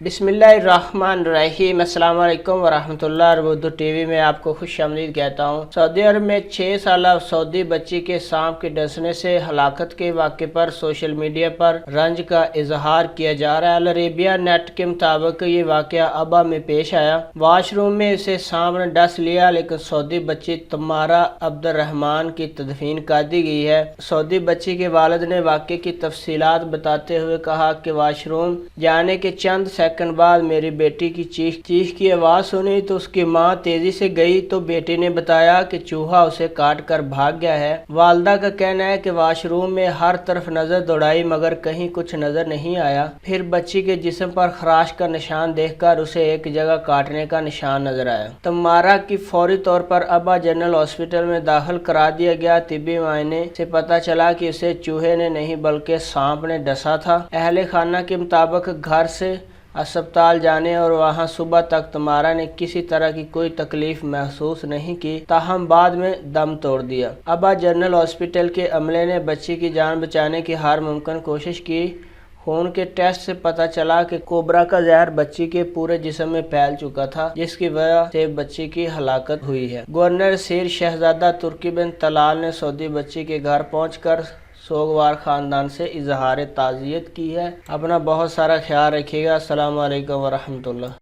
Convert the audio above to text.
बिस्मिल्लाहिर्रहमानिर्रहीम। अस्सलाम वालेकुम वरहमतुल्लाह। उर्दू टीवी में आपको खुश आमदीद कहता हूँ। सऊदी अरब में 6 साल सऊदी बच्ची के सांप के डसने से हलाकत के वाक़े पर सोशल मीडिया पर रंज का इजहार किया जा रहा है। अल अरेबिया नेट के मुताबिक ये वाक़या अबा में पेश आया। वाशरूम में इसे सांप ने डस लिया, लेकिन सऊदी बच्ची तमारा अब्दुर्रहमान की तदफीन कर दी गई है। सऊदी बच्ची के वालिद ने वाक़े की तफसीलात बताते हुए कहा कि वाशरूम जाने के चंद सेकंड बाद मेरी बेटी की चीख की आवाज़ सुनी तो उसकी मां तेजी से गई तो बेटी ने बताया कि चूहा उसे काट कर भाग गया है। वालदा का कहना है कि वाशरूम में हर तरफ नजर दौड़ाई मगर कहीं कुछ नजर नहीं आया। फिर बच्ची के जिस्म पर खराश का निशान देखकर उसे एक जगह काटने का निशान नजर आया। तमारा की फौरी तौर पर अबा जनरल हॉस्पिटल में दाखिल करा दिया गया। तिब्बी मायने से पता चला कि उसे चूहे ने नहीं बल्कि सांप ने डसा था। अहले खाना के मुताबिक घर से अस्पताल जाने और वहां सुबह तक तमारा ने किसी तरह की कोई तकलीफ महसूस नहीं की, ताहम बाद में दम तोड़ दिया। अबा जनरल हॉस्पिटल के अमले ने बच्ची की जान बचाने की हर मुमकिन कोशिश की। खून के टेस्ट से पता चला कि कोबरा का जहर बच्ची के पूरे जिस्म में फैल चुका था, जिसकी वजह से बच्ची की हलाकत हुई है। गवर्नर सीर शहजादा तुर्की बिन तलाल ने सऊदी बच्ची के घर पहुंचकर सोगवार ख़ानदान से इजहार ताज़ियत की है। अपना बहुत सारा ख्याल रखिएगा। अस्सलाम वालेकुम वरहमतुल्लाह।